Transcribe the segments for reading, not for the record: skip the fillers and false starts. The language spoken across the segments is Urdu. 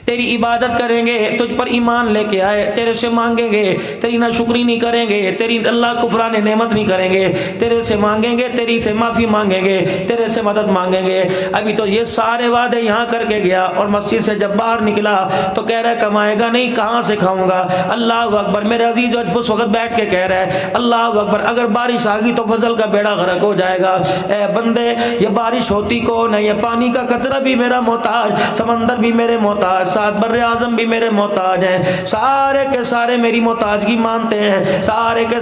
تیری عبادت کریں گے، تجھ پر ایمان لے کے آئے، تیرے سے مانگیں گے، تیری ناشکری نہیں کریں گے، تیری اللہ کفران نعمت نہیں کریں گے، تیرے سے مانگیں گے، تیری سے معافی مانگیں گے، تیرے سے مدد مانگیں گے۔ ابھی تو یہ سارے وعدے یہاں کر کے گیا اور مسجد سے جب باہر نکلا تو کہہ رہا ہے کمائے گا نہیں، کہاں سے کھاؤں گا؟ اللہ اکبر۔ میرے عزیز اس وقت بیٹھ کے کہہ رہا ہے اللہ اکبر، اگر بارش آ گئی تو فضل کا بیڑا غرق ہو جائے گا۔ اے بندے، یہ بارش ہوتی کون ہے؟ یہ پانی کا قطرہ بھی میرا محتاج، سمندر بھی میرے محتاج، ساتھ بر اعظم بھی میرے محتاج ہیں، سارے کے سارے میری محتاجگی مانتے ہیں، سارے کے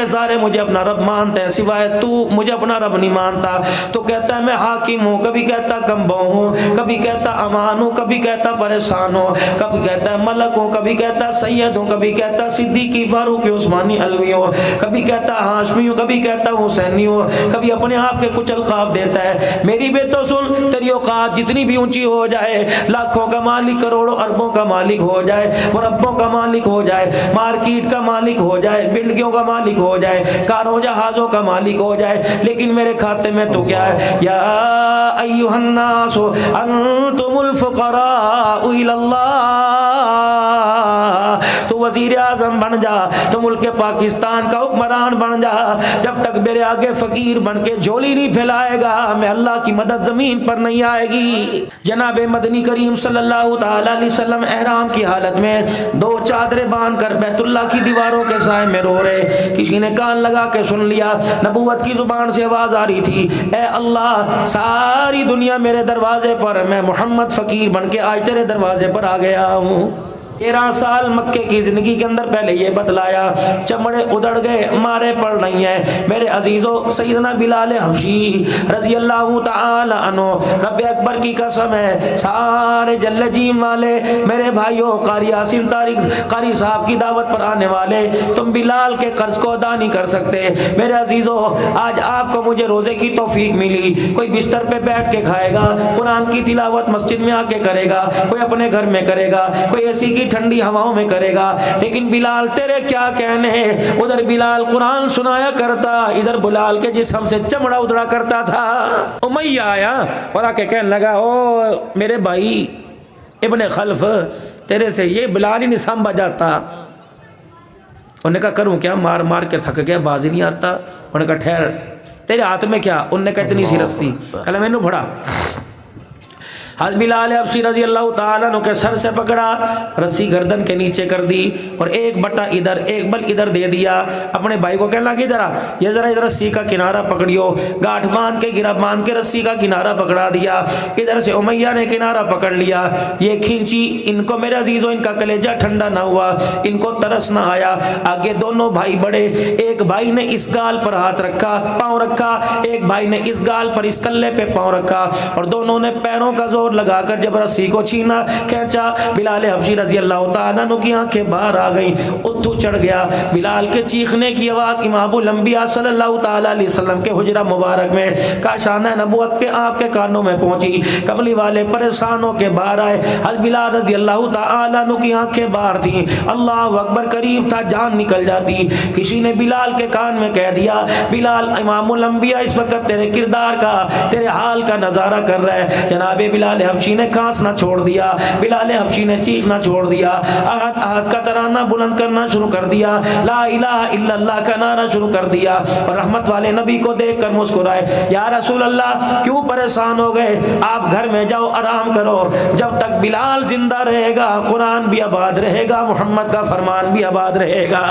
سارے مجھے اپنا رب مانتے ہیں، سوائے تو مجھے اپنا رب نہیں مانتا۔ تو کہتا ہے میں حاکم ہوں، کبھی کہتا کمبو ہوں، کبھی کہتا امان ہوں، کبھی کہتا پریشان ہوں، کبھی کہتا ہے ملک ہوں، کبھی کہتا سید ہوں، کبھی کہتا صدیقی فاروقی عثمانی علوی ہوں، کبھی کہتا ہاشمی ہوں، کبھی کہتا حسینی ہوں، کبھی اپنے آپ کے کچھ القاب دیتا ہے۔ میری بھی تو سن، تیری اوقات جتنی بھی اونچی ہو جائے، لاکھوں کا مالک، کروڑوں اربوں کا مالک ہو جائے، مربوں کا مالک ہو جائے، مارکیٹ کا مالک ہو جائے، بلڈنگوں کا مالک ہو جائے، کاروں جہازوں کا مالک ہو جائے، لیکن میرے کھاتے میں تو کیا ہے؟ یا ایھا الناس انتم الفقراء الی اللہ۔ تو وزیر اعظم بن جا، تو ملک پاکستان کا حکمران بن جا، جب تک میرے آگے فقیر بن کے جھولی نہیں پھیلائے گا میں اللہ کی مدد زمین پر نہیں آئے گی۔ جناب مدنی کریم صلی اللہ تعالی علیہ وسلم احرام کی حالت میں دو چادریں باندھ کر بیت اللہ کی دیواروں کے سائے میں رو رہے۔ کسی نے کان لگا کے سن لیا، نبوت کی زبان سے آواز آ رہی تھی، اے اللہ ساری دنیا میرے دروازے پر، میں محمد فقیر بن کے آج تیرے دروازے پر آ گیا ہوں۔ 13 سال مکے کی زندگی کے اندر پہلے یہ بتلایا، چمڑے ادڑ گئے، مارے پڑ رہی ہیں۔ میرے عزیزو، سیدنا بلال حبشی رضی اللہ تعالی عنہ، رب اکبر کی قسم ہے، سارے جل جیم والے میرے بھائیوں، قاری یاسین طارق قاری صاحب کی دعوت پر آنے والے، تم بلال کے قرض کو ادا نہیں کر سکتے۔ میرے عزیزو، آج آپ کو مجھے روزے کی توفیق ملی، کوئی بستر پہ بیٹھ کے کھائے گا، قرآن کی تلاوت مسجد میں آ کے کرے گا، کوئی اپنے گھر میں کرے گا، کوئی ایسی کی ٹھنڈی ہواؤں میں کرے گا، لیکن بلال تیرے کیا کہنے ہیں؟ ادھر بلال قرآن سنایا کرتا، ادھر بلال کے جسم سے چمڑا ادھڑا کرتا تھا۔ امیہ آیا اور آ کے کہنے لگا، او میرے بھائی ابن خلف، تیرے سے یہ بلال ہی نہیں سنبھا جاتا۔ انہوں نے کہا کروں کیا، مار مار کے تھک گیا، بازی نہیں آتا۔ انہوں نے کہا ٹھہر، تیرے ہاتھ میں کیا؟ انہوں نے کہا اتنی سی رسی۔ کہا میں نے پڑھا۔ حضرت بلال حبشی رضی اللہ تعالیٰ عنہ کے سر سے پکڑا، رسی گردن کے نیچے کر دی اور ایک بٹا ادھر ایک بل ادھر دے دیا۔ اپنے بھائی کو کہنے لگا ذرا یہ ذرا ادھر رسی کا کنارہ پکڑیو، گاٹھ باندھ کے گرا باندھ کے رسی کا کنارہ پکڑا دیا۔ ادھر سے امیہ نے کنارہ پکڑ لیا، یہ کھینچی۔ ان کو میرے عزیزوں ان کا کلیجہ ٹھنڈا نہ ہوا، ان کو ترس نہ آیا۔ آگے دونوں بھائی بڑے، ایک بھائی نے اس گال پر ہاتھ رکھا، پاؤں رکھا، ایک بھائی نے اس گال پر اس کلے پہ پاؤں رکھا، اور دونوں نے پیروں کا زور لگا کر جب رسی کو چھینا کھینچا، بلال حبشی رضی اللہ تعالیٰ عنہ کی آنکھیں باہر آ گئیں، اتھو چڑھ گیا۔ بلال کے چیخنے کی آواز امام الانبیاء صلی اللہ تعالیٰ علیہ وسلم کے حجرہ مبارک میں کاشانہ نبوت کے آپ کے کانوں میں پہنچی۔ کملی والے پریشان ہو کے باہر آئے، حضرت بلال رضی اللہ تعالیٰ عنہ کی آنکھیں باہر تھیں، اللہ اکبر، قریب تھا جان نکل جاتی۔ کسی نے بلال کے کان میں کہہ دیا، بلال امام الانبیاء اس وقت تیرے کردار کا، تیرے حال کا نظارہ کر رہا ہے۔ جناب بلال حبشی نے کانسنا چھوڑ دیا، بلال حبشی نے چیخنا چھوڑ دیا، احد احد کا ترانہ بلند کرنا شروع کر دیا، لا الہ الا اللہ کا نعرہ شروع کر دیا، اور رحمت والے نبی کو دیکھ کر مسکرائے، یا رسول اللہ کیوں پریشان ہو گئے؟ آپ گھر میں جاؤ آرام کرو، جب تک بلال زندہ رہے گا قرآن بھی آباد رہے گا، محمد کا فرمان بھی آباد رہے گا۔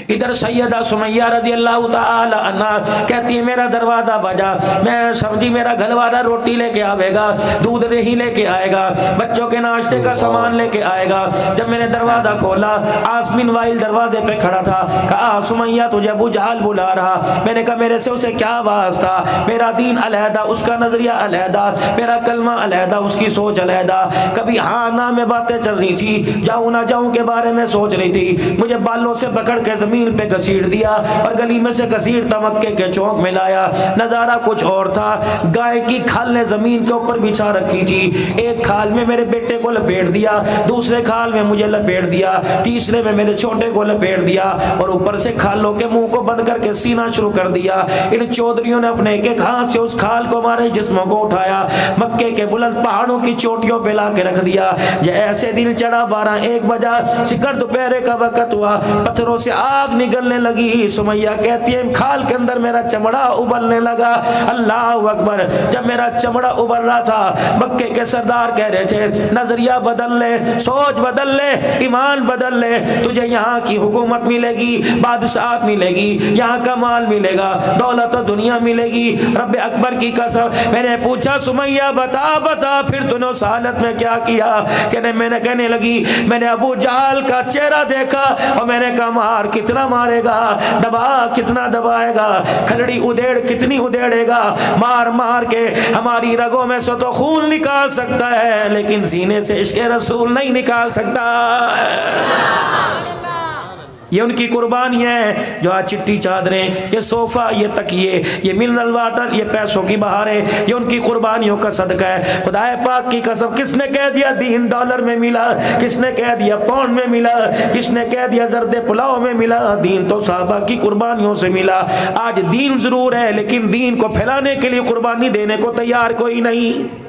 ادھر سیدہ سمیہ رضی اللہ تعالی عنہ کہتی ہے میرا دروازہ بجا، میں سمجھی میرا گھر والا روٹی لے کے آئے گا، دودھ دہی لے کے آئے گا، بچوں کے ناشتے کا سامان لے کے آئے گا۔ جب میں نے دروازہ کھولا، آسمین وائل دروازے پہ کھڑا تھا، کہا سمیہ تجھے ابو جہل بلا رہا۔ میں نے کہا میرے سے اسے کیا واسطہ، میرا دین علیحدہ، اس کا نظریہ علیحدہ، میرا کلمہ علیحدہ، اس کی سوچ علیحدہ۔ کبھی ہاں نہ میں باتیں چل رہی تھی، جاؤں نہ جاؤں کے بارے میں سوچ رہی تھی، مجھے بالوں سے پکڑ کے زمین زمین پہ گھسیٹ دیا اور گلی میں سے گھسیٹتا مکے کے چوک میں لایا. نظارہ کچھ اور تھا. گائے کی کھال نے زمین کے اوپر بچھا رکھی تھی. ایک کھال میں میرے بیٹے کو لپیٹ دیا, دوسرے کھال میں مجھے لپیٹ دیا, تیسرے میں میرے چھوٹے کو لپیٹ دیا, اور اوپر سے کھالوں کے منہ کو بند کر کے سینہ شروع کر دیا. ان چودھریوں نے اپنے ایک ایک ہاتھ سے اس کھال کو ہمارے جسموں کو اٹھایا, مکے کے بلند پہاڑوں کی چوٹیوں پہ لا کے رکھ دیا. جیسے دن چڑھا 12-1 بجا, سکر دوپہر کا وقت ہوا, پتھروں سے آگ نکلنے لگی. سمیہ کہتی ہے کھال کے اندر میرا چمڑا ابلنے لگا. اللہ اکبر. جب میرا چمڑا ابل رہا تھا, مکے کے سردار کہہ رہے تھے نظریہ بدل لے, سوچ بدل لے, ایمان بدل لے, تجھے یہاں کی حکومت ملے گی, بادشاہت ملے گی, یہاں کا مال ملے گا, دولت و دنیا ملے گی. رب اکبر کی قسم. میں نے پوچھا سمیہ بتا پھر تو نے اس حالت میں کیا کیا؟ میں نے کہنے لگی میں نے ابو جہل کا چہرہ دیکھا اور میں نے کہا مار کتنا مارے گا, دبا کتنا دبائے گا, کھلڑی ادھیڑ کتنی ادھیڑے گا. مار مار کے ہماری رگوں میں سے تو خون نکال سکتا ہے, لیکن سینے سے عشق رسول نہیں نکال سکتا. یہ ان کی قربانی ہے. جو آج چٹی چادریں, یہ صوفہ, یہ تکیے, یہ منرل واٹر, یہ پیسوں کی بہاریں, یہ ان کی قربانیوں کا صدقہ ہے. خدا پاک کی قسم, کس نے کہہ دیا دین ڈالر میں ملا, کس نے کہہ دیا پاؤنڈ میں ملا, کس نے کہہ دیا زرد پلاؤ میں ملا؟ دین تو صحابہ کی قربانیوں سے ملا. آج دین ضرور ہے, لیکن دین کو پھیلانے کے لیے قربانی دینے کو تیار کوئی نہیں.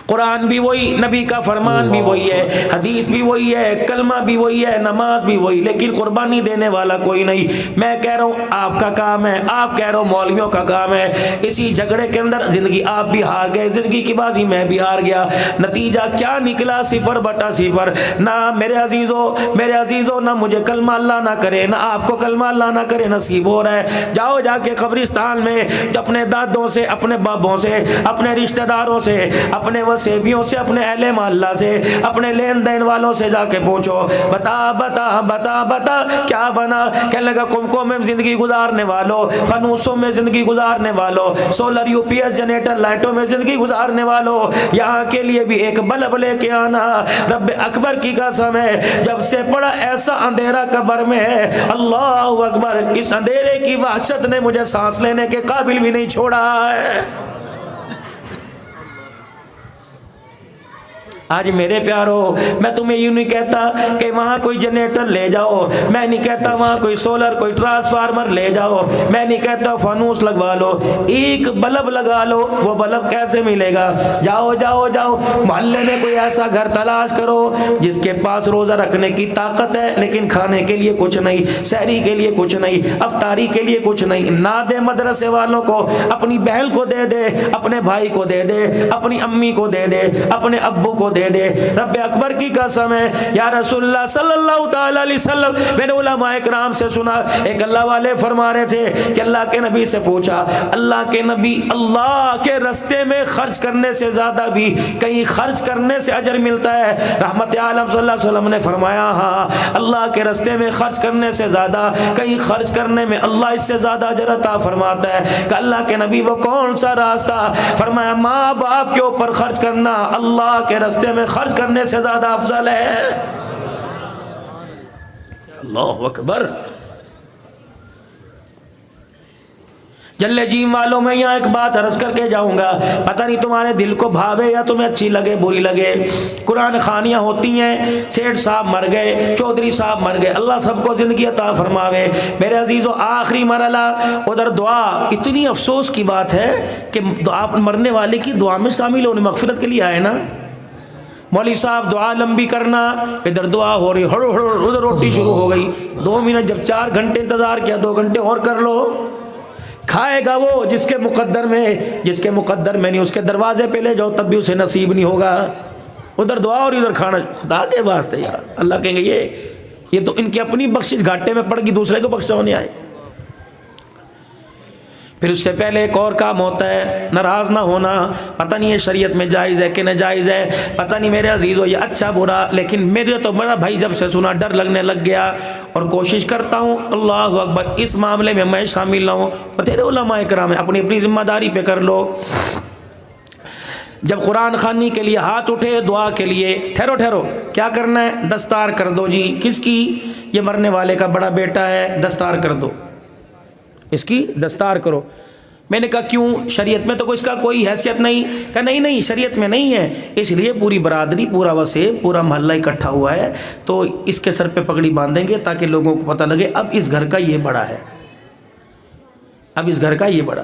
قرآن بھی وہی, نبی کا فرمان بھی وہی ہے, حدیث بھی وہی ہے, کلمہ بھی وہی ہے, نماز بھی وہی, لیکن قربانی دینے والا کوئی نہیں. میں کہہ رہا ہوں آپ کا کام ہے, آپ کہہ رہا ہوں مولویوں کا کام ہے. اسی جھگڑے کے اندر زندگی آپ بھی ہار گئے, زندگی کی بازی میں بھی ہار گیا. نتیجہ کیا نکلا؟ 0/0. نہ میرے عزیزوں نہ مجھے کلمہ اللہ نہ کرے, نہ آپ کو کلمہ اللہ نہ کرے نصیب ہو رہا ہے. جاؤ جا کے قبرستان میں اپنے دادوں سے, اپنے بابوں سے, اپنے رشتہ داروں سے, اپنے وسیبیوں سے, اپنے اہل محلہ سے, اپنے لین دین والوں سے جا کے پوچھو, بتا کیا بنا؟ کہنے لگا کمکوں میں زندگی گزارنے والوں, فانوسوں میں زندگی گزارنے والوں, سولر UPS جنریٹر لائٹوں میں زندگی گزارنے والوں, یہاں کے لیے بھی ایک بلب لے کے آنا. رب اکبر کی قسم ہے, جب سے پڑا ایسا اندھیرا قبر میں ہے, اللہ اکبر, اس اندھیرے کی وحشت نے مجھے سانس لینے کے قابل بھی نہیں چھوڑا ہے. آج میرے پیارو, میں تمہیں یوں نہیں کہتا کہ وہاں کوئی جنریٹر لے جاؤ, میں نہیں کہتا وہاں کوئی سولر, کوئی ٹرانسفارمر لے جاؤ, میں نہیں کہتا فانوس لگوا لو, ایک بلب لگا لو. وہ بلب کیسے ملے گا؟ جاؤ محلے میں کوئی ایسا گھر تلاش کرو جس کے پاس روزہ رکھنے کی طاقت ہے, لیکن کھانے کے لیے کچھ نہیں, سحری کے لیے کچھ نہیں, افطاری کے لیے کچھ نہیں. نہ دے مدرسے والوں کو, اپنی بہن کو دے دے, اپنے بھائی کو دے دے, اپنی امی کو دے دے, اپنے ابو کو دے دے. رب اکبر کی قسم ہے, یا رسول اللہ صلی اللہ تعالی علیہ وسلم, میں نے علماء کرام سے سنا, ایک اللہ والے فرما رہے تھے کہ اللہ کے نبی سے پوچھا, اللہ کے نبی, اللہ کے رستے میں خرچ کرنے سے زیادہ بھی کہیں خرچ کرنے سے اجر ملتا ہے؟ رحمت عالم صلی اللہ علیہ وسلم نے فرمایا ہاں, اللہ کے رستے میں خرچ کرنے سے زیادہ کہیں خرچ کرنے میں اللہ اس سے زیادہ اجر عطا فرماتا ہے. کہ اللہ کے نبی وہ کون سا راستہ؟ فرمایا ماں باپ کے اوپر خرچ کرنا اللہ کے رستے میں خرچ کرنے سے زیادہ افضل ہے. اللہ اکبر. جلے جیم والوں میں یہاں ایک بات عرض کر کے جاؤں گا, پتہ نہیں تمہارے دل کو بھاوے یا تمہیں اچھی لگے بری لگے. قرآن خوانیاں ہوتی ہیں, سیٹھ صاحب مر گئے, چودھری صاحب مر گئے, اللہ سب کو زندگی عطا فرماوے. میرے عزیزو, آخری مرحلہ ادھر دعا. اتنی افسوس کی بات ہے کہ آپ مرنے والے کی دعا میں شامل ہونے, مغفرت کے لیے آئے نا. مولوی صاحب دعا لمبی کرنا, ادھر دعا ہو رہی, ادھر روٹی شروع ہو گئی. 2 منٹ, جب 4 گھنٹے انتظار کیا, 2 گھنٹے اور کر لو. کھائے گا وہ جس کے مقدر میں نہیں, اس کے دروازے پہ لے جاؤ تب بھی اسے نصیب نہیں ہوگا. ادھر دعا اور ادھر کھانا. خدا کے واسطے یار, اللہ کہیں گے یہ تو ان کی اپنی بخشش گھاٹے میں پڑ گئی, دوسرے کو بخشوانے آئے. پھر اس سے پہلے ایک اور کام ہوتا ہے, ناراض نہ ہونا. پتہ نہیں یہ شریعت میں جائز ہے کہ ناجائز ہے, پتہ نہیں میرے عزیزو یہ اچھا برا, لیکن میرے تو میرا بھائی جب سے سنا ڈر لگنے لگ گیا, اور کوشش کرتا ہوں اللہ اکبر اس معاملے میں میں شامل نہ ہوں. تیرے علماء کرام ہیں, اپنی ذمہ داری پہ کر لو. جب قرآن خوانی کے لیے ہاتھ اٹھے دعا کے لیے, ٹھہرو کیا کرنا ہے؟ دستار کر دو جی. کس کی؟ یہ مرنے والے کا بڑا بیٹا ہے، دستار کر دو، اس کی دستار کرو۔ میں نے کہا کیوں، شریعت میں تو اس کا کوئی حیثیت نہیں؟ کہا نہیں شریعت میں نہیں ہے، اس لیے پوری برادری، پورا وسیع، پورا محلہ اکٹھا ہوا ہے تو اس کے سر پہ پگڑی باندھیں گے تاکہ لوگوں کو پتہ لگے اب اس گھر کا یہ بڑا ہے، اب اس گھر کا یہ بڑا۔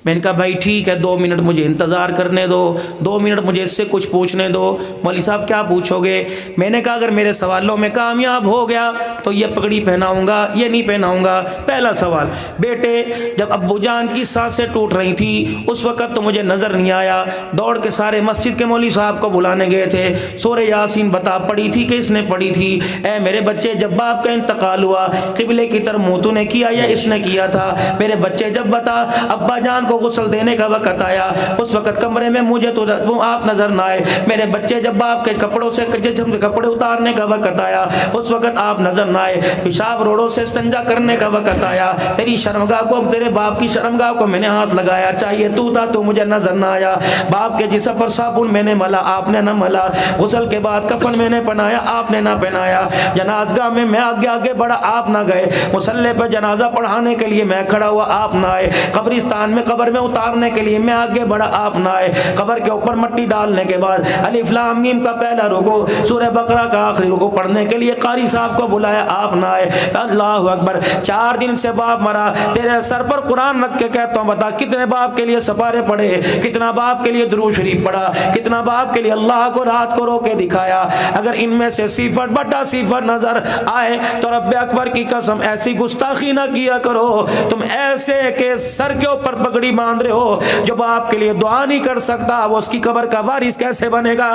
میں نے کہا بھائی ٹھیک ہے 2 منٹ مجھے انتظار کرنے دو، 2 منٹ مجھے اس سے کچھ پوچھنے دو۔ مولوی صاحب کیا پوچھو گے؟ میں نے کہا اگر میرے سوالوں میں کامیاب ہو گیا تو یہ پگڑی پہناؤں گا، یہ نہیں پہناؤں گا۔ پہلا سوال، بیٹے جب ابو جان کی سانسیں ٹوٹ رہی تھی اس وقت تو مجھے نظر نہیں آیا، دوڑ کے سارے مسجد کے مولوی صاحب کو بلانے گئے تھے، سورہ یاسین بتا پڑھی تھی کہ اس نے پڑھی تھی؟ اے میرے بچے جب باپ کا انتقال ہوا قبلے کی طرف منہ تو نے کیا یا اس نے کیا تھا؟ میرے بچے جب بتا ابا جان کو غسل دینے کا وقت آیا اس وقت کمرے میں مجھے تو آپ نظر نہ آئے۔ میرے بچے جب باپ کے کپڑوں سے جسم سے کپڑے اتارنے کا وقت آیا اس وقت آپ نظر نہ آئے۔ پیشاب روڑوں سے استنجا کرنے کا وقت آیا، تیری شرمگاہ کو، تیرے باپ کی شرمگاہ کو میں نے ہاتھ لگایا، چاہیے تو تھا تو مجھے نظر نہ آیا۔ باپ کے جسم پر صابن میں نے ملا، آپ نے نہ ملا۔ غسل کے بعد کفن میں نے پہنایا، آپ نے نہ پہنایا۔ جنازگاہ میں میں آگے بڑھا، آپ نہ گئے۔ مصلی پر جنازہ پڑھانے کے لیے میں کھڑا ہوا، آپ نہ آئے۔ قبرستان میں قبر میں اتارنے کے لیے میں آگے بڑھا، آپ نہ آئے۔ قبر کے اوپر مٹی ڈالنے کے بعد الف لام میم کا پہلا رکوع، سورہ بقرہ کا آخری رکوع پڑھنے کے لیے قاری صاحب کو بلایا، آپ نہ آئے۔ اللہ اکبر، 4 دن سے باپ مرا، تیرے سر پر قرآن رکھ کے کہتا ہوں بتا کتنے باپ کے لیے سپارے پڑھے، کتنا باپ کے لیے درود شریف پڑھا، کتنا باپ کے لیے اللہ کو رات کو رو کے دکھایا۔ اگر ان میں سے 0.0 نظر آئے تو رب اکبر کی قسم ایسی گستاخی نہ کیا کرو، تم ایسے کہ سر کے اوپر پگڑی باندھ رہے ہو، جو باپ کے لیے دعا نہیں کر سکتا وہ اس کی قبر کا وارث کیسے بنے گا؟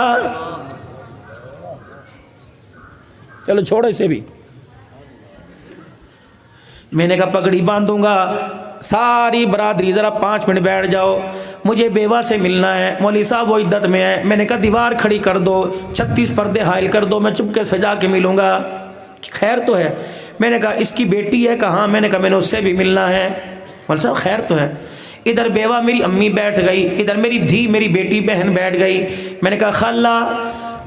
چلو چھوڑو اسے بھی۔ میں نے کہا پگڑی باندھوں گا، ساری برادری ذرا 5 منٹ بیٹھ جاؤ، مجھے بیوہ سے ملنا ہے، مولوی صاحب وہ عدت میں ہے۔ میں نے کہا دیوار کھڑی کر دو، 36 پردے حائل کر دو، میں چپکے سے جا کے ملوں گا، خیر تو ہے۔ میں نے کہا اس کی بیٹی ہے کہاں؟ میں نے کہا میں نے اس سے بھی ملنا ہے۔ مولوی صاحب خیر تو ہے۔ ادھر بیوہ میری امی بیٹھ گئی، ادھر میری دھی میری بیٹی بہن بیٹھ گئی۔ میں نے کہا خالہ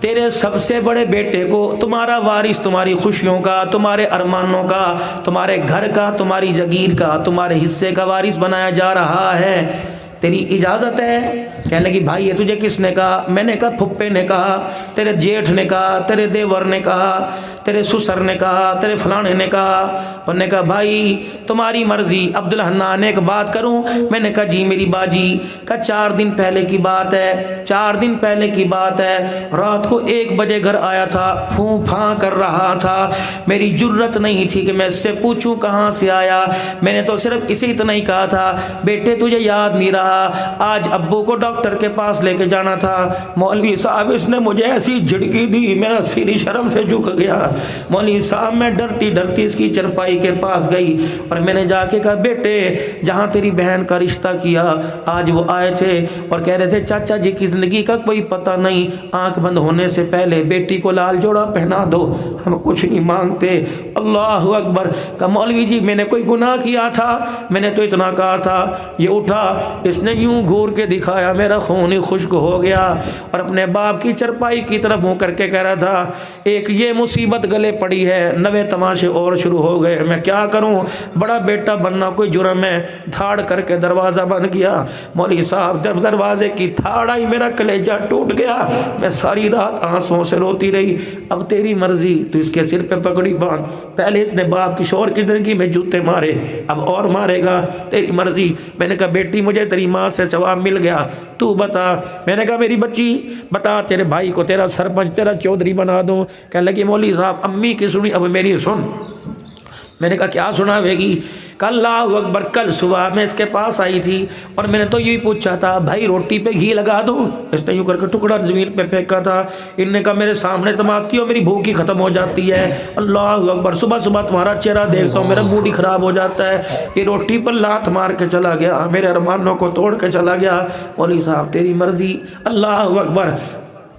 تیرے سب سے بڑے بیٹے کو تمہارا وارث، تمہاری خوشیوں کا، تمہارے ارمانوں کا، تمہارے گھر کا، تمہاری جگیر کا، تمہارے حصے کا وارث بنایا جا رہا ہے، تیری اجازت ہے؟ کہنے لگی بھائی یہ تجھے کس نے کہا؟ میں نے کہا پھپھے نے کہا، تیرے جیٹھ نے کہا، تیرے دیور نے کہا، تیرے سسر نے کہا، تیرے فلانے نے کہا۔ انہوں نے کہا بھائی تمہاری مرضی۔ عبدالحنان نے ایک بات کروں؟ میں نے کہا جی میری باجی۔ کہا 4 دن پہلے کی بات ہے، 4 دن پہلے کی بات ہے، رات کو 1 بجے گھر آیا تھا، پھوں پھاں کر رہا تھا، میری جرت نہیں تھی کہ میں اس سے پوچھوں کہاں سے آیا، میں نے تو صرف اسی اتنا ہی کہا تھا بیٹے تجھے یاد نہیں رہا، آج ابو کو ڈاکٹر کے پاس لے کے جانا تھا۔ مولوی صاحب اس نے مجھے ایسی جھڑکی دی میں سیدھی شرم سے جھک گیا۔ مولوی صاحب میں ڈرتی ڈرتی اس کی چرپائی کے پاس گئی اور میں نے جا کے کہا بیٹے جہاں تیری بہن کا رشتہ کیا آج وہ آئے تھے اور کہہ رہے تھے چاچا جی کی زندگی کا کوئی پتہ نہیں، آنکھ بند ہونے سے پہلے بیٹی کو لال جوڑا پہنا دو، ہم کچھ نہیں مانگتے۔ اللہ اکبر۔ کہا مولوی جی میں نے کوئی گناہ کیا تھا؟ میں نے تو اتنا کہا تھا۔ یہ اٹھا، اس نے یوں گھور کے دکھایا، میرا خون ہی خشک ہو گیا اور اپنے باپ کی چرپائی کی طرف منہ کر کے کہہ رہا تھا ایک یہ مصیبت گلے پڑی ہے، نوے تماشے اور شروع ہو گئے، میں کیا کروں، بڑا بیٹا بننا کوئی جرم ہے۔ دھاڑ کر کے دروازہ بند کیا۔ مولوی صاحب جب دروازے کی دھاڑ آئی میرا کلیجہ ٹوٹ گیا، میں ساری رات آنسوں سے روتی رہی۔ اب تیری مرضی، تو اس کے سر پہ پگڑی باندھ، پہلے اس نے باپ کی شوہر کی زندگی میں جوتے مارے، اب اور مارے گا، تیری مرضی۔ میں نے کہا بیٹی مجھے تیری ماں سے جواب مل گیا، تو بتا۔ میں نے کہا میری بچی بتا تیرے بھائی کو تیرا سرپنچ تیرا چودھری بنا دوں؟ کہنے لگی مولوی صاحب امی کی سنی اب میری سن۔ میں نے کہا کیا سناوے گی؟ کہ اللہ اکبر، کل صبح میں اس کے پاس آئی تھی اور میں نے تو یہی پوچھا تھا بھائی روٹی پہ گھی لگا دوں؟ اس نے یوں کر کے ٹکڑا زمین پہ پھینکا تھا۔ ان نے کہا میرے سامنے تم آتی ہو میری بھوک ہی ختم ہو جاتی ہے، اللہ اکبر، صبح صبح تمہارا چہرہ دیکھتا ہوں میرا موڈ ہی خراب ہو جاتا ہے۔ یہ روٹی پر لات مار کے چلا گیا، میرے ارمانوں کو توڑ کے چلا گیا۔ مولوی صاحب تیری مرضی۔ اللہ اکبر۔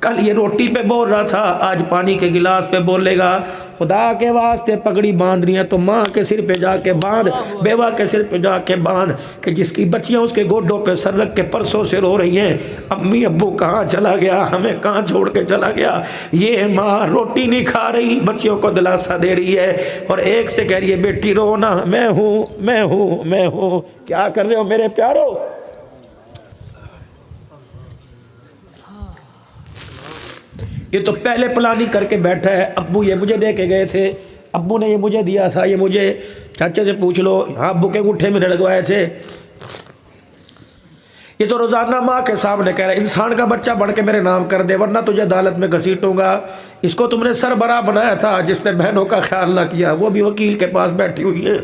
کل یہ روٹی پہ بول رہا تھا، آج پانی کے گلاس پہ بولے گا۔ خدا کے واسطے پگڑی باندھنی ہے تو ماں کے سر پہ جا کے باندھ، بیوہ کے سر پہ جا کے باندھ، کہ جس کی بچیاں اس کے گوڈوں پہ سر رکھ کے پرسوں سے رو رہی ہیں امی ابو کہاں چلا گیا، ہمیں کہاں چھوڑ کے چلا گیا، یہ ماں روٹی نہیں کھا رہی، بچیوں کو دلاسا دے رہی ہے اور ایک سے کہہ رہی ہے بیٹی رو نا، میں ہوں میں ہوں میں ہوں۔ کیا کر رہے ہو میرے پیارو؟ یہ تو پہلے پلاننگ کر کے بیٹھا ہے، ابو یہ مجھے دے کے گئے تھے، ابو نے یہ مجھے دیا تھا، یہ مجھے چاچے سے پوچھ لو، ہاں ابو کے انگوٹھے میں لگوائے تھے۔ یہ تو روزانہ ماں کے سامنے کہہ رہا ہے انسان کا بچہ بڑھ کے میرے نام کر دے ورنہ تجھے عدالت میں گھسیٹوں گا۔ اس کو تم نے سربراہ بنایا تھا، جس نے بہنوں کا خیال نہ کیا وہ بھی وکیل کے پاس بیٹھی ہوئی ہے،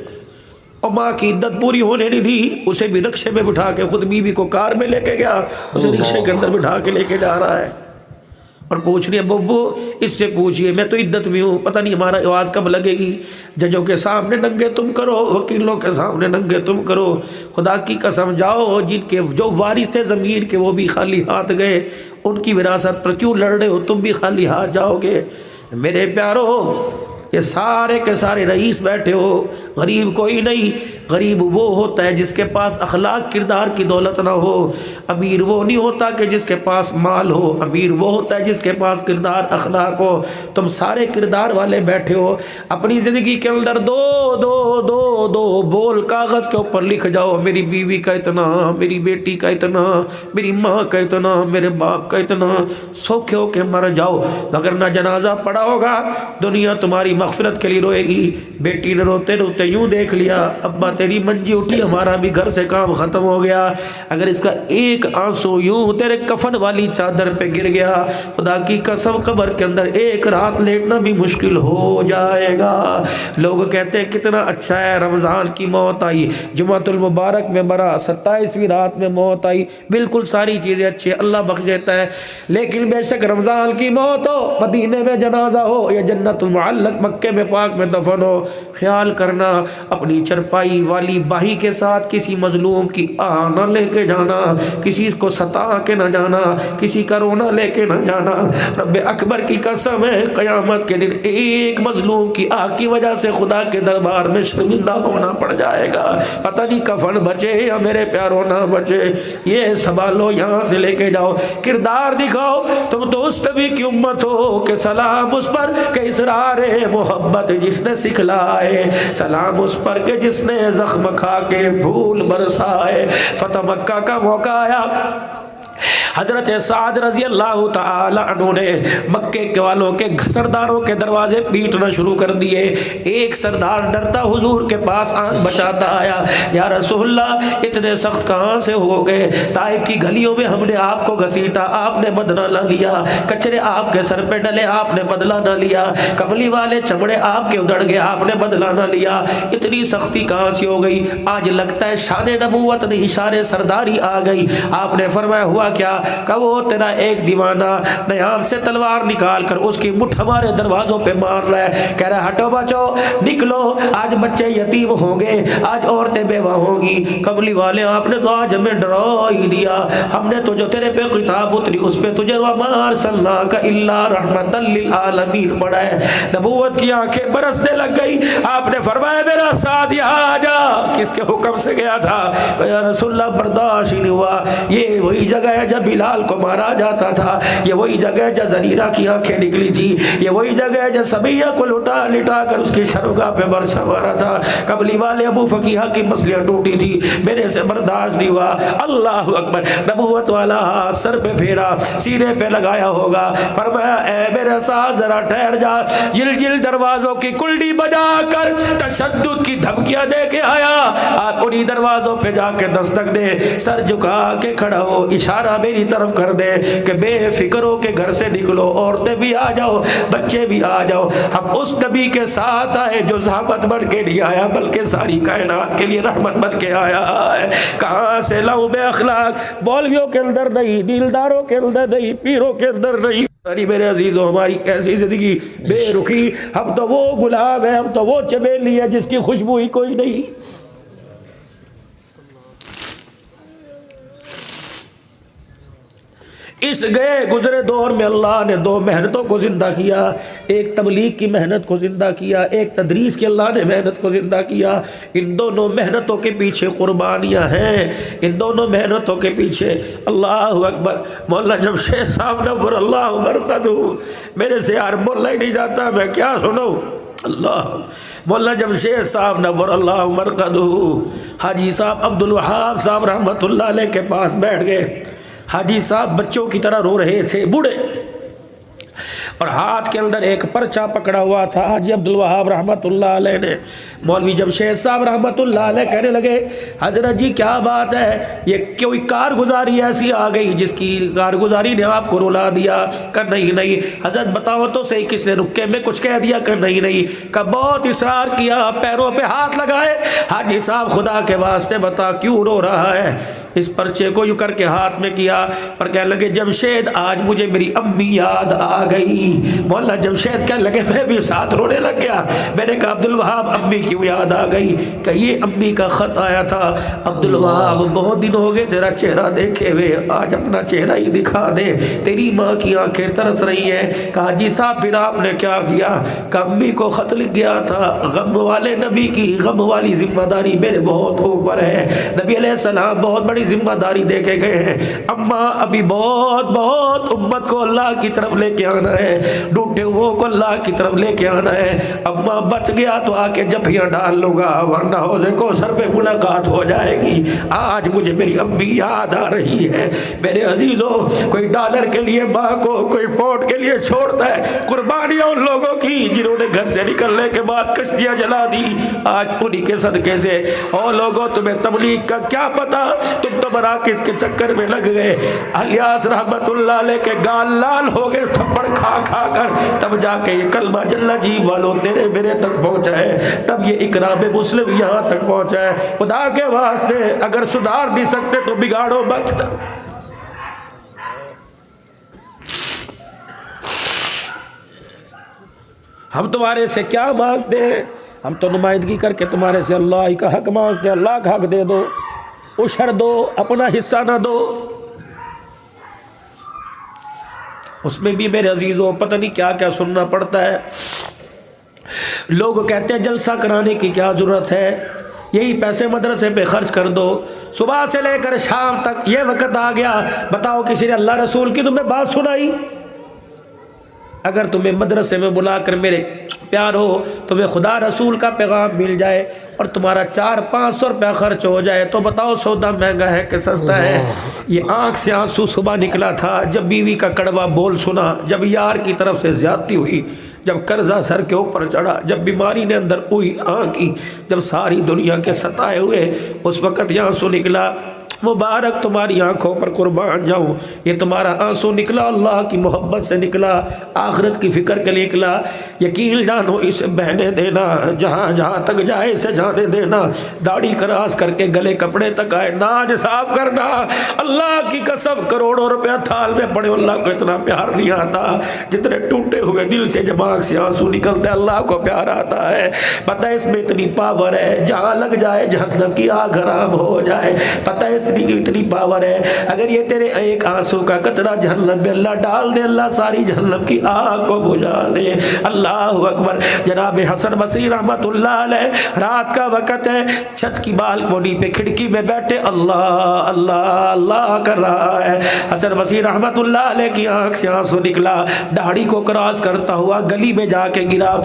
اور ماں کی عدت پوری ہونے نہیں دی، اسے بھی رکشے میں بٹھا کے، خود بیوی کو کار میں لے کے گیا، اسے رکشے کے اندر بٹھا کے لے کے جا رہا ہے اور پوچھ رہی ہے ببو اس سے پوچھئے میں تو عدت میں ہوں، پتہ نہیں ہمارا آواز کب لگے گی، ججوں کے سامنے ننگے تم کرو، وکیلوں کے سامنے ننگے تم کرو۔ خدا کی قسم جاؤ، جن کے جو وارث تھے زمین کے وہ بھی خالی ہاتھ گئے، ان کی وراثت پر کیوں لڑ رہے ہو، تم بھی خالی ہاتھ جاؤ گے؟ میرے پیارو یہ سارے کے سارے رئیس بیٹھے ہو، غریب کوئی نہیں، غریب وہ ہوتا ہے جس کے پاس اخلاق کردار کی دولت نہ ہو، امیر وہ نہیں ہوتا کہ جس کے پاس مال ہو، امیر وہ ہوتا ہے جس کے پاس کردار اخلاق ہو۔ تم سارے کردار والے بیٹھے ہو، اپنی زندگی کے اندر دو دو دو دو بول کاغذ کے اوپر لکھ جاؤ، میری بیوی کا اتنا، میری بیٹی کا اتنا، میری ماں کا اتنا، میرے باپ کا اتنا، سوکھے ہو کے مر جاؤ، اگر نہ جنازہ پڑا ہوگا دنیا تمہاری مغفرت کے لیے روئے گی۔ بیٹی نے روتے روتے یوں دیکھ لیا، ابا تیری منجی اٹھی، ہمارا بھی گھر سے کام ختم ہو گیا، اگر اس کا ایک آنسو یوں تیرے کفن والی چادر پہ گر گیا، خدا کی قسم قبر کے اندر ایک رات لیٹنا بھی مشکل ہو جائے گا۔ لوگ کہتے ہیں کتنا اچھا ہے، رمضان کی موت آئی، جمعۃ المبارک میں مرا، 27ویں رات میں موت آئی، بالکل ساری چیزیں اچھی ہیں، اللہ بخش دیتا ہے، لیکن بے شک رمضان کی موت ہو، مدینے میں جنازہ ہو یا جنت المعلق مکے میں پاک میں دفن ہو، خیال کرنا اپنی چرپائی والی باہی کے ساتھ کسی مظلوم کی آہ نہ لے کے جانا، کسی کو ستا کے نہ جانا، کسی کا رونا لے کے نہ جانا۔ رب اکبر کی قسم ہے قیامت کے دن ایک مظلوم کی آہ کی وجہ سے خدا کے دربار میں شرمندہ ہونا پڑ جائے گا، پتہ نہیں کفن بچے یا میرے پیاروں نہ بچے۔ یہ سنبھالو، یہاں سے لے کے جاؤ، کردار دکھاؤ، تم تو اس نبی کی امت ہو کہ سلام اس پر کہ اسرار محبت جس نے سکھلائے، سلام اس پر کہ جس نے زخم کھا کے پھول برسائے۔ فتح مکہ کا موقع آیا، حضرت سعد رضی اللہ تعالی عنہ نے مکے کے والوں کے سرداروں کے دروازے پیٹنا شروع کر دیے۔ ایک سردار ڈرتا حضور کے پاس آنکھ بچاتا آیا، یا رسول اللہ اتنے سخت کہاں سے ہو گئے؟ طائف کی گلیوں میں ہم نے آپ کو گھسیٹا، آپ نے بدلہ نہ لیا، کچرے آپ کے سر پہ ڈلے، آپ نے بدلہ نہ لیا، کملی والے چمڑے آپ کے ادھڑ گئے، آپ نے بدلہ نہ لیا، اتنی سختی کہاں سے ہو گئی؟ آج لگتا ہے شان نبوت نہیں شان سرداری آ گئی۔ آپ نے فرمایا ہوا کیا؟ کہ وہ تیرا ایک دیوانہ نیام سے تلوار نکال کر اس کی مٹھ ہمارے دروازوں پہ مار رہا ہے، کہہ رہا ہے ہٹو بچو نکلو، آج بچے یتیم ہوں گے، آج عورتیں بیوہ ہوں گی۔ کملی والے آپ نے تو آج ہمیں ڈرا ہی دیا، ہم نے تو جو تیرے پہ خطاب اتری اس پہ تجھے وَمَا أَرْسَلْنَاكَ إِلَّا رَحْمَةً لِلْعَالَمِينَ پڑھا ہے۔ نبوت کی آنکھیں برسنے لگ گئی، آپ نے فرمایا میرا ساتھ یہاں آجا۔ کس کے حکم سے گیا تھا؟ کہ یا رسول اللہ برداشت ہی نہیں ہوا، یہ وہی جگہ ہے جب بلال کو مارا جاتا تھا، یہ وہی جگہ ہے جب زریرہ کی آنکھیں نکلی تھی، یہ وہی جگہ ہے جب سمیہ کو لٹا لٹا کر اس کی شرمگاہ پہ برسا مارا تھا، قبلی والے ابو فقیہ کی مسلیاں ٹوٹی تھی، میرے سے برداشت نہیں ہوا۔ اللہ اکبر، نبوت والا ہاتھ سر پہ پھیرا، سینے پہ لگایا ہوگا، فرمایا اے میرے ساتھ ذرا ٹھہر جا، جل جل دروازوں کی کلڈی بجا کر تشدد کی دھمکیاں دے کے آیا، آپ انہی دروازوں پہ جا کے دستک دے، سر جھکا کے کھڑا ہو، اشارہ میری طرف کر دے کہ بے فکر ہو کے گھر سے نکلو، عورتیں بھی آ جاؤ، بچے بھی آ جاؤ، ہم اس نبی کے ساتھ آئے جو زحمت بن کے نہیں آیا بلکہ ساری کائنات کے لیے رحمت بن کے آیا ہے۔ کہاں سے لاؤں بے اخلاق؟ مولویوں کے اندر نہیں، دیلداروں کے اندر نہیں، پیروں کے اندر نہیں۔ ارے میرے عزیزوں، ہماری ایسی زندگی بے رخی، ہم تو وہ گلاب ہے، ہم تو وہ چمیلی ہے جس کی خوشبو ہی کوئی نہیں۔ اس گئے گزرے دور میں اللہ نے دو محنتوں کو زندہ کیا، ایک تبلیغ کی محنت کو زندہ کیا، ایک تدریس کی اللہ نے محنت کو زندہ کیا۔ ان دونوں محنتوں کے پیچھے قربانیاں ہیں، ان دونوں محنتوں کے پیچھے۔ اللہ اکبر۔ مولانا جمشید صاحب نور اللہ مرقدہ، میرے سے یار بولا ہی نہیں جاتا، میں کیا سنوں۔ اللہ مولانا جمشید صاحب نور اللہ مرقدہ حاجی صاحب عبد الوہاب صاحب رحمۃ اللہ علیہ کے پاس بیٹھ گئے۔ حاجی صاحب بچوں کی طرح رو رہے تھے، بوڑھے، اور ہاتھ کے اندر ایک پرچہ پکڑا ہوا تھا۔ حاجی عبد الوہاب رحمۃ اللہ علیہ نے مولوی جمشید صاحب رحمۃ اللہ علیہ کہنے لگے، حضرت جی کیا بات ہے، یہ کوئی کارگزاری ایسی آ گئی جس کی کارگزاری نے آپ کو رلا دیا؟ کہ نہیں نہیں حضرت بتاؤ تو صحیح، کس نے رکے میں کچھ کہہ دیا؟ کہ نہیں نہیں۔ کہ بہت اصرار کیا، پیروں پہ ہاتھ لگائے، حاجی صاحب خدا کے واسطے بتا کیوں رو رہا ہے؟ اس پرچے کو یوں کر کے ہاتھ میں کیا، پر کہنے لگے جمشید آج مجھے میری امی یاد آ گئی۔ مولانا جمشید کہنے لگے میں بھی ساتھ رونے لگ گیا۔ میں نے کہا عبد الوہاب امی کیوں یاد آ گئی؟ کہ یہ امی کا خط آیا تھا، عبد الوہاب بہت دن ہو گئے تیرا چہرہ دیکھے ہوئے، آج اپنا چہرہ ہی دکھا دے، تیری ماں کی آنکھیں ترس رہی ہیں۔ کہا جی صاحب پھر آپ نے کیا کیا؟ کہ امی کو خط لکھ گیا تھا، غم والے نبی کی غم والی ذمہ داری میرے بہت اوپر ہے، نبی علیہ السلام بہت بڑی ذمہ داری دے کے گئے ہیں، اماں ابھی بہت بہت امت کو اللہ کی طرف لے کے آنا ہے، ڈوٹے ہوئے کو اللہ کی طرف لے کے آنا ہے، اماں بچ گیا تو آ کے جبھیاں ڈال لوں گا، ورنہ ہو دیکھو سر پہ ملاقات ہو جائے گی۔ آج مجھے میری امی یاد آ رہی ہے۔ میرے عزیزوں، کوئی ڈالر کے لیے ماں کو، کوئی پونڈ کے لیے چھوڑتا ہے، قربانیاں ان لوگوں کی جنہوں نے گھر سے نکلنے کے بعد کشتیاں جلا دی، آج انہی کے صدقے سے۔ اور لوگوں تمہیں تبلیغ کا کیا پتا، تم تو مراکز کے چکر میں لگ گئے۔ الیاس رحمت اللہ علیہ کے گال لال ہو گئے تھپڑ کھا کھا کر، تب جا کے یہ کلمہ جل جی والو تیرے میرے تک پہنچا ہے، تب یہ اکرام مسلم یہاں تک پہنچا ہے۔ خدا کے واسطے اگر سدھار نہیں سکتے تو بگاڑو مت۔ ہم تمہارے سے کیا مانگتے ہیں؟ ہم تو نمائندگی کر کے تمہارے سے اللہ ہی کا حق مانگتے ہیں، اللہ کا حق دے دو، عشر دو، اپنا حصہ نہ دو۔ اس میں بھی میرے عزیزوں پتہ نہیں کیا کیا سننا پڑتا ہے۔ لوگ کہتے ہیں جلسہ کرانے کی کیا ضرورت ہے، یہی پیسے مدرسے پہ خرچ کر دو، صبح سے لے کر شام تک یہ وقت آ گیا، بتاؤ کسی نے اللہ رسول کی تمہیں بات سنائی؟ اگر تمہیں مدرسے میں بلا کر میرے پیار ہو، تمہیں خدا رسول کا پیغام مل جائے اور تمہارا 400-500 روپیہ خرچ ہو جائے تو بتاؤ سودا مہنگا ہے کہ سستا ہے؟ یہ آنکھ سے آنسو صبح نکلا تھا جب بیوی کا کڑوا بول سنا، جب یار کی طرف سے زیادتی ہوئی، جب قرضہ سر کے اوپر چڑھا، جب بیماری نے اندر ہوئی آنکھ کی، جب ساری دنیا کے ستائے ہوئے، اس وقت یہ آنسو نکلا۔ مبارک تمہاری آنکھوں پر قربان جاؤں، یہ تمہارا آنسو نکلا اللہ کی محبت سے نکلا، آخرت کی فکر کے لیے نکلا۔ یقین جانو اسے بہنے دینا، جہاں جہاں تک جائے اسے جانے دینا، داڑھی کراس کر کے گلے کپڑے تک آئے ناج صاف کرنا۔ اللہ کی قسم کروڑوں روپیہ تھال میں پڑے، اللہ کو اتنا پیار نہیں آتا جتنے ٹوٹے ہوئے دل سے جب آنکھ سے آنسو نکلتے اللہ کو پیار آتا ہے۔ پتہ ہے اس میں اتنی پاور ہے، جہاں لگ جائے جہنم کی آگ حرام ہو جائے۔ پتہ ہے کی اتنی پاور ہے، اگر یہ تیرے ایک آنسو کا قطرہ جہنم میں اللہ ڈال دے، اللہ ساری جہنم کی آگ کو بجھا دے۔ اللہ اکبر۔ جناب حسن بصری رحمت اللہ علیہ، رات کا وقت ہے، چھت کی بالکنی پہ کھڑکی میں بیٹھے اللہ اللہ اللہ کر رہا ہے۔ حسن بصری رحمت اللہ علیہ کی آنکھ سے آنسو نکلا، داڑھی کو کراس کرتا ہوا گلی میں جا کے گرا۔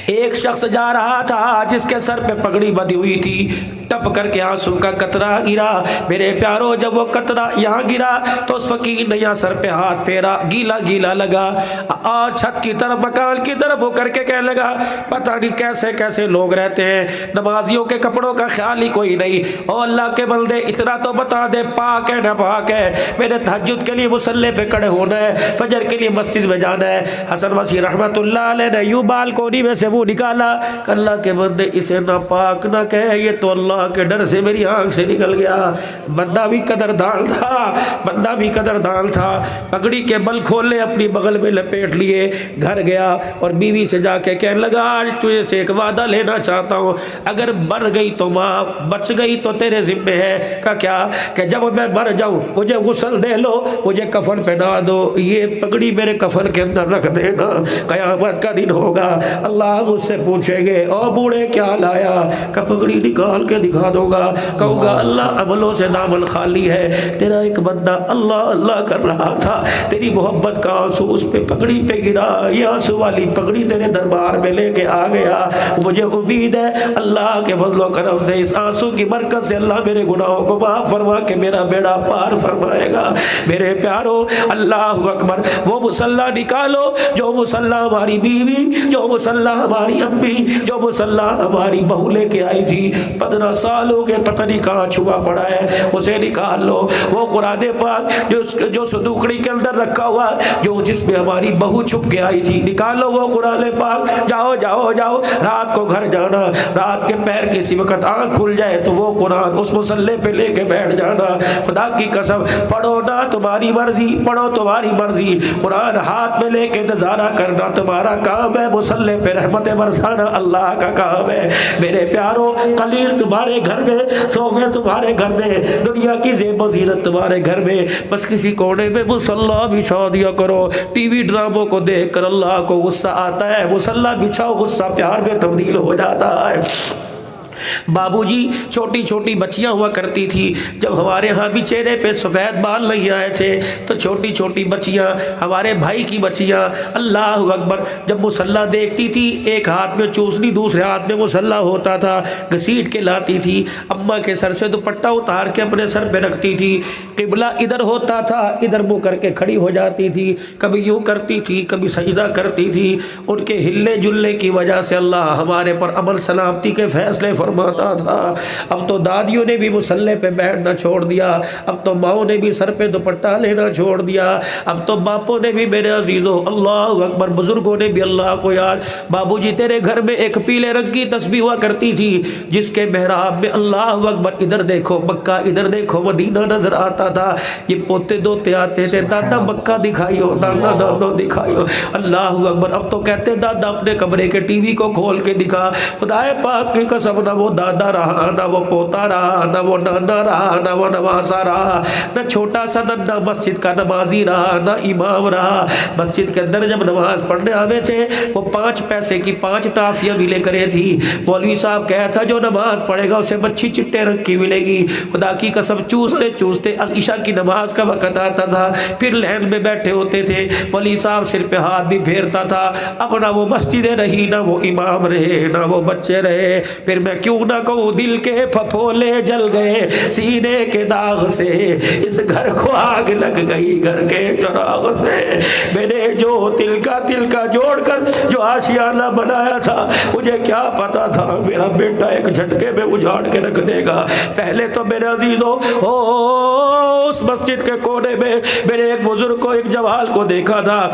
ایک شخص جا رہا تھا جس کے سر پہ پگڑی بندھی ہوئی تھی، ٹپ کر کے آنسو کا قطرہ گرا۔ میرے پیارو جب وہ قطرہ یہاں گرا تو اس فقیر نے یہاں سر پہ ہاتھ پھیرا، گیلا گیلا لگا، اور چھت کی طرف مکان کی طرف ہو کر کے کہنے لگا پتہ نہیں کیسے کیسے لوگ رہتے ہیں، نمازیوں کے کپڑوں کا خیال ہی کوئی نہیں۔ او اللہ کے بندے اتنا تو بتا دے پاک ہے نہ پاک ہے، میرے تہجد کے لیے مصلی پہ کھڑے ہونا ہے، فجر کے لیے مسجد میں جانا ہے۔ حسن بصری رحمت اللہ علیہ نے یوں بالکونی میں سے منہ نکالا کہ اللہ کے بندے اسے نہ پاک نہ کہے، یہ تو اللہ اللہ کے ڈر سے میری آنکھ سے نکل گیا. بندہ بھی قدردان تھا, بندہ بھی قدردان تھا. پگڑی کے بل کھولے, اپنی بغل میں لپیٹ لیے, گھر گیا اور بیوی سے جا کے کہنے لگا آج تجھے سے ایک وعدہ لینا چاہتا ہوں, اگر مر گئی تو ماں, بچ گئی تو تیرے ذمے ہے. کہ کیا؟ کہ جب میں مر جاؤں مجھے غسل دے لو, مجھے کفن پہنا دو, یہ پگڑی میرے کفن کے اندر رکھ دینا. قیامت کا دن ہوگا, اللہ مجھ سے پوچھیں گے او بوڑھے کیا لایا؟ کہ پگڑی نکال کے دکھا دو گا. کہوں گا اللہ عملوں سے دامن خالی ہے. تیرا ایک بندہ اللہ اللہ کر رہا تھا, تیری محبت کا آنسو اس پہ پگڑی پہ گرا, یہ آنسو والی پگڑی تیرے دربار میں لے کے آ گیا. مجھے امید ہے اللہ کے فضل و کرم سے اس آنسو کی برکت سے اللہ میرے گناہوں کو معاف فرما کے میرا بیڑا پار فرمائے گا. میرے پیارو اللہ اکبر, وہ مصلی نکالو جو مصلی ہماری بیوی, جو مصلی ہماری امی, جو مصلی ہماری بہو لے کے آئی تھی. 15 سال ہو گئے, پتہ نہیں کہاں چھپا پڑا ہے, اسے نکال لو. وہ قرآن پاک جو صندوقڑی کے اندر رکھا ہوا, جو جس میں ہماری بہو چھپ کے آئی تھی, نکال لو وہ قرآن پاک. جاؤ جاؤ جاؤ, رات کو گھر جانا, رات کے پیر کسی وقت آنکھ کھل جائے تو وہ قرآن اس مصلی پہ لے کے بیٹھ جانا. خدا کی قسم پڑھو نا تمہاری مرضی, پڑھو تمہاری مرضی, قرآن ہاتھ میں لے کے نظارہ کرنا تمہارا کام ہے, مصلی پہ رحمت برسانا اللہ کا کام ہے. میرے پیارو قلیل تمہارے گھر میں, صوفے تمہارے گھر میں, دنیا کی زیب و زینت تمہارے گھر میں, بس کسی کونے میں مصلی بچھا دیا کرو. ٹی وی ڈراموں کو دیکھ کر اللہ کو غصہ آتا ہے, مصلی بچھاؤ, غصہ پیار میں تبدیل ہو جاتا ہے. بابو جی چھوٹی چھوٹی بچیاں ہوا کرتی تھی, جب ہمارے ہاں بھی چہرے پہ سفید بال نہیں آئے تھے تو چھوٹی چھوٹی بچیاں, ہمارے بھائی کی بچیاں, اللہ اکبر, جب مصلی دیکھتی تھی ایک ہاتھ میں چوسنی دوسرے ہاتھ میں مصلی ہوتا تھا, گھسیٹ کے لاتی تھی, اماں کے سر سے دوپٹہ اتار کے اپنے سر پہ رکھتی تھی, قبلہ ادھر ہوتا تھا, ادھر منہ کر کے کھڑی ہو جاتی تھی, کبھی یوں کرتی تھی کبھی سجدہ کرتی تھی. ان کے ہلے جلے کی وجہ سے اللہ ہمارے پر امن سلامتی کے فیصلے فرماتا تھا. اب تو دادیوں نے بھی مصلی پہ بیٹھنا چھوڑ دیا, اب تو ماؤں نے بھی سر پہ دوپٹہ لینا چھوڑ دیا, اب تو باپوں نے بھی, میرے عزیزو اللہ اکبر, بزرگوں نے بھی اللہ کو یاد. بابو جی تیرے گھر میں ایک پیلے رنگ کی تسبیح ہوا کرتی تھی جس کے محراب میں اللہ اکبر ادھر دیکھو مکہ, ادھر دیکھو مدینہ نظر آتا تھا. یہ پوتے دوتے آتے تھے, دادا مکہ دکھائیو, دادا دادا دکھائیو, اللہ اکبر. اب تو کہتے دادا اپنے کمرے کے ٹی وی کو کھول کے دکھا. خدائے پاک کی قسم, نہ وہ دادا رہا, نہ وہ پوتا رہا, نہ وہ نانا رہا, نہ وہ نواسا رہا, نہ چھوٹا سا نہ مسجد کا نمازی رہا, نہ امام رہا. مسجد کے اندر جب نماز پڑھنے آوے تھے وہ 5 پیسے کی 5 ٹافیاں ملے کرے تھی. مولوی صاحب کہا تھا جو نماز پڑھے گا اسے مچھی چٹے رنگ کی ملے گی. خدا کی قسم چوستے چوستے عشاء کی نماز کا وقت آتا تھا, پھر لین میں بیٹھے ہوتے تھے, مولوی صاحب سر پہ ہاتھ بھی پھیرتا تھا. اب نہ وہ مسجدیں رہی, نہ وہ امام رہے, نہ وہ بچے رہے. پھر میں کیوں نہ کہوں دل کے پھپھولے جل گئے سینے کے داغ سے, اس گھر کو آگ لگ گئی گھر کے چراغ سے. میں نے جو تل کا جوڑ کر جو آشیانہ بنایا تھا, مجھے کیا پتا تھا میرا بیٹا ایک جھٹکے میں اجاڑ کے رکھ دے گا. پہلے تو میرے عزیزوں اس مسجد کے کونے میں میرے ایک بزرگ کو, ایک جوال کو دیکھا تھا.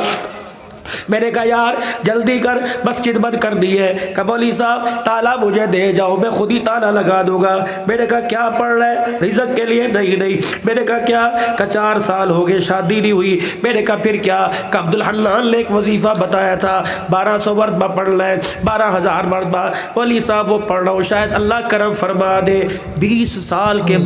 میں نے کہا یار جلدی کر, مسجد بند کر دی ہے. کہ مولوی صاحب تالا مجھے دے جاؤ, میں خود ہی تالا لگا دوں گا. میں نے کہا کیا پڑھ رہا ہے؟ رزق کے لیے. نہیں. میں نے کہا کیا؟ کہ 4 سال ہو گئے شادی نہیں ہوئی. میں نے کہا پھر کیا؟ کہ عبدالحنان نے ایک وظیفہ بتایا تھا 1200 مرتبہ پڑھنا ہے, 12,000 مرتبہ. مولوی صاحب وہ پڑھ رہا ہوں, شاید اللہ کرم فرما دے. 20 سال کے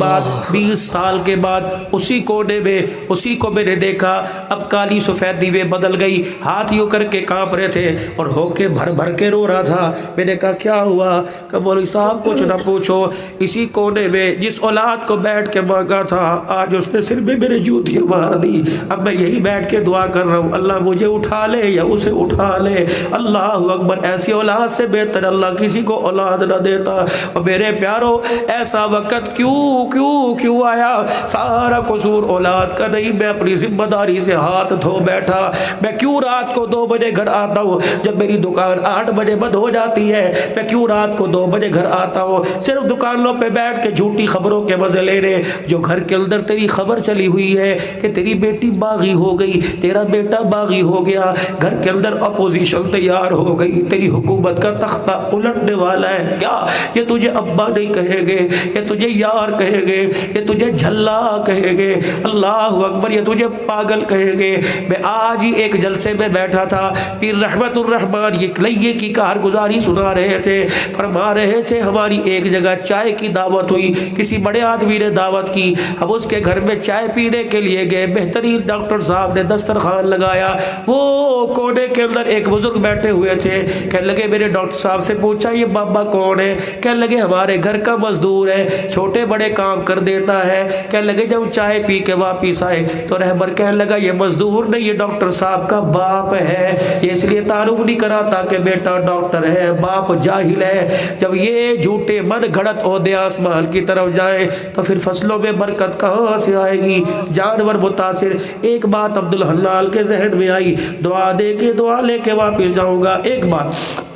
بعد اسی کونے میں اسی کو میں نے دیکھا. اب کالی سفیدی میں بدل گئی, ہاتھ یوں کر کے کانپ رہے تھے اور ہو کے بھر کے رو رہا تھا. میں نے کہا کیا ہوا؟ کہ مولوی صاحب کچھ نہ پوچھو, اسی کونے میں جس اولاد کو بیٹھ کے مانگا تھا آج اس نے سر میں میرے جوتیاں مار دی. اب میں یہی بیٹھ کے دعا کر رہا ہوں, اللہ مجھے اٹھا لے یا اسے اٹھا لے. اللہ اکبر, ایسی اولاد سے بہتر اللہ کسی کو اولاد نہ دیتا. اور میرے پیارو ایسا وقت کیوں آیا؟ سارا قصور اولاد کا نہیں. میں اپنی ذمہ داری سے ہاتھ دھو بیٹھا. میں کیوں رات کو 2 بجے گھر آتا ہوں؟ جب میری دکان 8 بجے بند ہو جاتی ہے، میں کیوں رات کو 2 بجے گھر آتا ہوں؟ صرف دکانوں پہ بیٹھ کے جھوٹی خبروں کے مزے لے رہے، جو گھر کے اندر تیری خبر چلی ہوئی ہے کہ تیری بیٹی باغی ہو گئی، تیرا بیٹا باغی ہو گیا، گھر کے اندر اپوزیشن تیار ہو گئی، تیری حکومت کا تختہ الٹنے والا ہے، کیا یہ تجھے ابا نہیں کہے گے، یہ تجھے یار کہے گے، یہ تجھے جھلا کہے گے، اللہ اکبر، یہ تجھے پاگل کہے گے۔ میں آج ہی ایک جلسے میں بیٹھا تھا، پیر رحمت الرحمان یہ کلیے کی کارگزاری سنا رہے تھے، فرما رہے تھے ہماری ایک جگہ چائے کی دعوت ہوئی، کسی بڑے آدمی نے دعوت کی، ہم اس کے گھر میں چائے پینے کے لیے گئے، بہترین ڈاکٹر صاحب نے دسترخوان لگایا، وہ کونے کے اندر ایک بزرگ بیٹھے ہوئے تھے، کہنے لگے میرے ڈاکٹر صاحب سے پوچھا یہ بابا کون ہے؟ کہنے لگے ہمارے گھر کا مزدور ہے، چھوٹے بڑے کام کر دیتا ہے۔ کہنے لگے جب چائے پی کے واپس آئے تو رہبر کہنے لگا یہ مزدور نہیں، یہ ڈاکٹر صاحب کا باپ ہے، یہ اس لیے تعارف نہیں کرا تھا کہ بیٹا ڈاکٹر ہے، باپ جاہل ہے۔ جب یہ جھوٹے من گھڑت عہدے آسمان کی طرف جائیں تو پھر فصلوں میں برکت کہاں سے آئے گی؟ جانور متاثر۔ ایک بات عبدالحلال کے ذہن میں آئی، دعا دے کے دعا لے کے واپس جاؤں گا۔ ایک بات،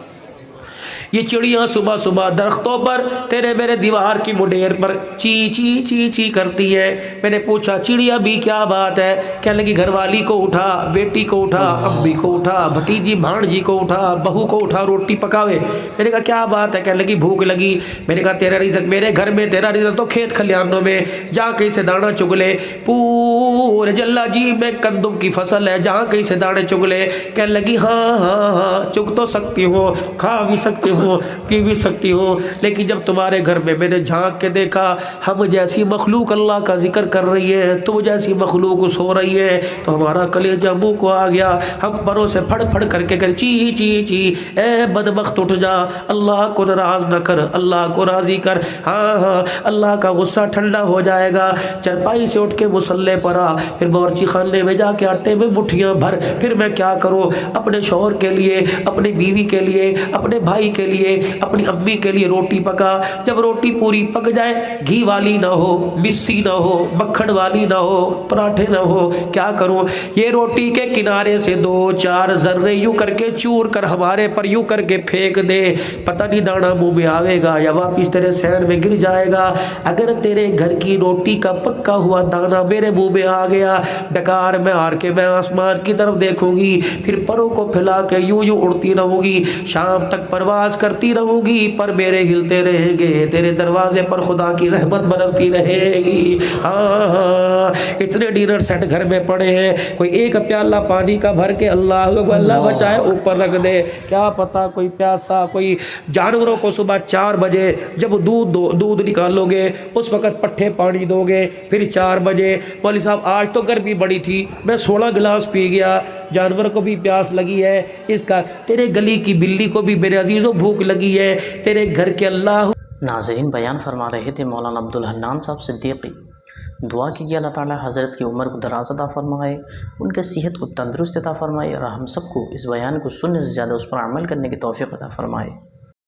یہ چڑیاں صبح صبح درختوں پر تیرے میرے دیوار کی مڈیر پر چی چی چی چی کرتی ہے۔ میں نے پوچھا چڑیا بھی کیا بات ہے؟ کہنے لگی گھر والی کو اٹھا، بیٹی کو اٹھا، امی کو اٹھا، بھتیجی بھانجی کو اٹھا، بہو کو اٹھا، روٹی پکاوے۔ میں نے کہا کیا بات ہے؟ کہنے لگی بھوک لگی۔ میں نے کہا تیرا رزق میرے گھر میں، تیرا رزق تو کھیت کھلیانوں میں، جا کہیں سے دانا چگ لے، پورے جلا جی میں گندم کی فصل ہے، جہاں کہیں سے دانے چگ لے۔ کہنے لگی ہاں ہاں ہاں چگ تو سکتی ہو، کھا بھی سکتی ہو، پی بھی سکتی ہو، لیکن جب تمہارے گھر میں میں نے جھانک کے دیکھا ہم جیسی مخلوق اللہ کا ذکر کر رہی ہے، تو جیسی مخلوق سو رہی ہے، تو ہمارا کلیجہ منہ کو آ گیا۔ ہم پروں سے پھڑ پھڑ کر کے چی چی چی، اے بدبخت اٹھ جا، اللہ کو ناراض نہ کر، اللہ کو راضی کر، ہاں ہاں اللہ کا غصہ ٹھنڈا ہو جائے گا۔ چرپائی سے اٹھ کے مصلے پر آ، پھر باورچی خانے میں جا کے آٹے میں مٹھیاں بھر، پھر میں کیا کروں؟ اپنے شوہر کے لیے، اپنی بیوی کے لیے، اپنے بھائی کے لیے، اپنی امی کے لیے روٹی پکا۔ جب روٹی پوری پک جائے، گھی والی نہ ہو، مسی نہ ہو، مکھن والی نہ ہو، پراٹھے نہ ہو، کیا کروں؟ یہ روٹی کے کنارے سے 2-4 ذرے یوں کر کے چور کر ہمارے پر یوں کر کے پھینک دے، پتہ نہیں دانا منہ میں آئے گا یا واپس تیرے سین میں گر جائے گا۔ اگر تیرے گھر کی روٹی کا پکا ہوا دانا میرے منہ میں آ گیا، ڈکار میں ہار کے میں آسمان کی طرف دیکھوں گی، پھر پروں کو پھیلا کے یوں یوں اڑتی رہوں گی، شام تک پرواز کرتی رہوں گی، پر میرے ہلتے رہیں گے، تیرے دروازے پر خدا کی رحمت برستی رہے گی۔ ہاں ہاں اتنے ڈنر سیٹ گھر میں پڑے ہیں، کوئی ایک پیالہ پانی کا بھر کے اللہ بچائے اوپر رکھ دے، کیا پتا کوئی پیاسا، کوئی جانوروں کو صبح 4 بجے جب دودھ نکالو گے اس وقت پٹھے پانی دو گے، پھر 4 بجے مولوی صاحب آج تو گرمی بڑی تھی میں 16 گلاس پی گیا، جانور کو بھی پیاس لگی ہے، اس کا تیرے گلی کی بلی کو بھی میرے عزیزوں بھوک لگی ہے، تیرے گھر کے اللہ۔ ناظرین بیان فرما رہے تھے مولانا عبدالحنان صاحب صدیقی۔ دعا کیجیے اللہ تعالی حضرت کی عمر کو دراز عطا فرمائے، ان کے صحت کو تندرست عطا فرمائے، اور ہم سب کو اس بیان کو سننے سے زیادہ اس پر عمل کرنے کی توفیق عطا فرمائے۔